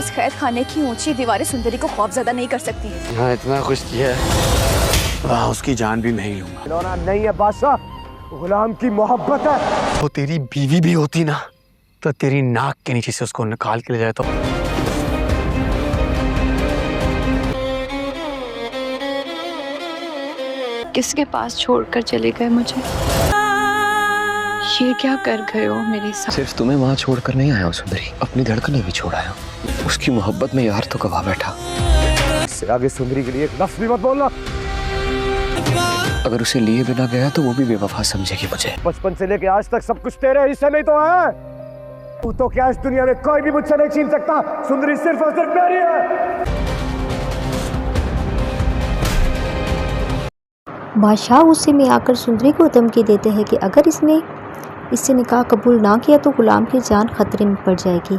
इस कैद खाने की ऊंची दीवारें सुंदरी को खौफजदा नहीं कर सकती। हाँ, इतना कुछ किया है, उसकी जान भी मैं ही लूंगा। खिलौना नहीं है बादशाह, गुलाम की मोहब्बत है। वो तेरी बीवी भी होती ना तो तेरी नाक के नीचे से उसको निकाल के ले जाए तो। किसके पास छोड़कर चले गए मुझे? ये क्या कर गए हो मेरे साथ? सिर्फ तुम्हें वहां छोड़कर नहीं आया हूं सुंदरी, अपनी धड़कनें भी छोड़ आया हूं। उसकी मोहब्बत में यार तो गवा बैठा। इससे आगे सुंदरी के लिए एक लफ्ज भी मत बोलना। अगर उसे लिए बिना गया तो वो भी बेवफा समझेगी मुझे। बचपन से लेके आज तक सब कुछ तेरे हिस्से में तो है। तू तो क्या इस दुनिया में कोई भी मुझसे नहीं छीन सकता। सुंदरी सिर्फ और सिर्फ मेरी है। बादशाह गुस्से में आकर सुंदरी को धमकी देते हैं कि अगर इसने इससे निकाह कबूल ना किया तो गुलाम की जान खतरे में पड़ जाएगी।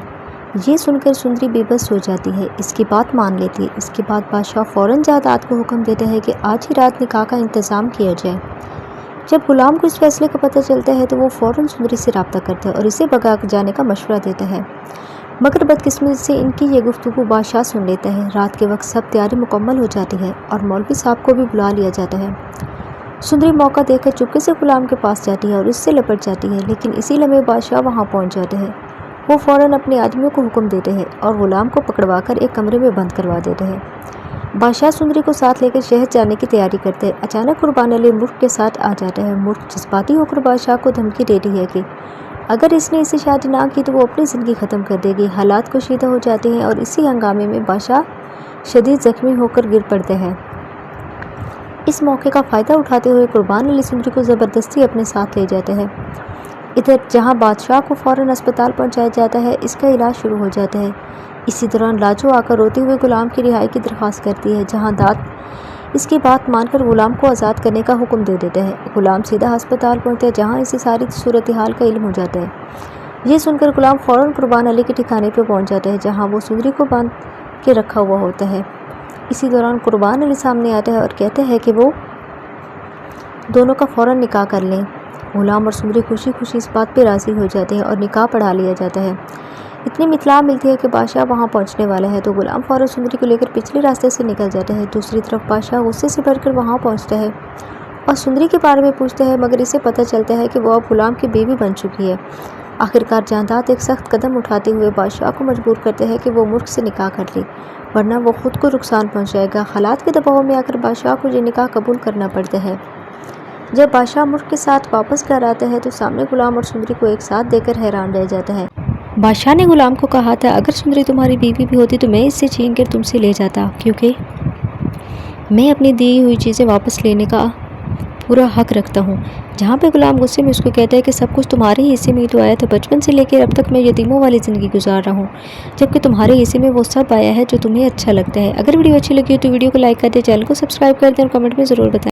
ये सुनकर सुंदरी बेबस हो जाती है, इसकी बात मान लेती है। इसके बाद बादशाह फ़ौरन जादाद को हुक्म देते हैं कि आज ही रात निकाह का इंतज़ाम किया जाए। जब गुलाम को इस फैसले का पता चलता है तो वो फ़ौरन सुंदरी से रब्ता करता है और इसे भगा जाने का मशवरा देता है, मगर बदकिस्मती से इनकी ये गुफ्तगू बादशाह सुन लेता है। रात के वक्त सब तैयारी मुकम्मल हो जाती है और मौलवी साहब को भी बुला लिया जाता है। सुंदरी मौका देखकर चुपके से गुलाम के पास जाती है और इससे लपट जाती है, लेकिन इसी लम्हे बादशाह वहाँ पहुँच जाते हैं। वो फ़ौरन अपने आदमियों को हुक्म देते हैं और गुलाम को पकड़वाकर एक कमरे में बंद करवा देते हैं। बादशाह सुंदरी को साथ लेकर शहर जाने की तैयारी करते हैं। अचानक कुर्बान अली मुल्क के साथ आ जाता है। मुल्क जज्बाती होकर बादशाह को धमकी देती है कि अगर इसने इसे शादी ना की तो वो अपनी ज़िंदगी ख़त्म कर देगी। हालात कशीदा हो जाते हैं और इसी हंगामे में बादशाह शदीद ज़ख्मी होकर गिर पड़ते हैं। इस मौके का फ़ायदा उठाते हुए कुर्बान अली सुंदरी को ज़बरदस्ती अपने साथ ले जाते हैं। इधर जहां बादशाह को फ़ौरन अस्पताल पहुंचाया जाता है, इसका इलाज शुरू हो जाता है। इसी दौरान लाजो आकर रोते हुए गुलाम की रिहाई की दरख्वास्त करती है, जहां दाद इसकी बात मानकर गुलाम को आज़ाद करने का हुक्म दे देते हैं। गुलाम सीधा अस्पताल पहुंचता है, जहां इसे सारी सूरत हाल का इल्म हो जाता है। ये सुनकर गुलाम फ़ौरन कुर्बान अली के ठिकाने पर पहुँच जाता है, जहाँ वो सुंदरी को बांध के रखा हुआ होता है। इसी दौरान कुर्बान अली सामने आता है और कहते हैं कि वो दोनों का फ़ौरन निकाह कर लें। गुलाम और सुंदरी खुशी खुशी इस बात पे राज़ी हो जाते हैं और निकाह पढ़ा लिया जाता है। इतनी मितला मिलती है कि बादशाह वहाँ पहुँचने वाला है, तो गुलाम फ़ौरन सुंदरी को लेकर पिछले रास्ते से निकल जाता है। दूसरी तरफ बादशाह गुस्से से भरकर वहाँ पहुँचता है और सुंदरी के बारे में पूछता है, मगर इसे पता चलता है कि वो अब गुलाम की बीवी बन चुकी है। आखिरकार जादाद एक सख्त कदम उठाते हुए बादशाह को मजबूर करते हैं कि वो मुल्क से निकाह कर ले, वरना वो खुद को नुकसान पहुँचाएगा। हालात के दबाव में आकर बादशाह को ये निकाह कबूल करना पड़ता है। जब बादशाह मुल्क के साथ वापस घर आता है तो सामने गुलाम और सुंदरी को एक साथ देकर हैरान रह जाता है। बादशाह ने गुलाम को कहा था, अगर सुंदरी तुम्हारी बीवी भी होती तो मैं इससे छीन कर तुमसे ले जाता, क्योंकि मैं अपनी दी हुई चीज़ें वापस लेने का पूरा हक रखता हूँ। जहाँ पे गुलाम गुस्से में उसको कहता है कि सब कुछ तुम्हारे हिस्से में ही तो आया था, बचपन से लेकर अब तक मैं यतीमों वाली ज़िंदगी गुजार रहा हूँ, जबकि तुम्हारे हिस्से में वो सब आया है जो तुम्हें अच्छा लगता है। अगर वीडियो अच्छी लगी हो तो वीडियो को लाइक कर दें, चैनल को सब्सक्राइब कर दें और कमेंट में ज़रूर बताएं।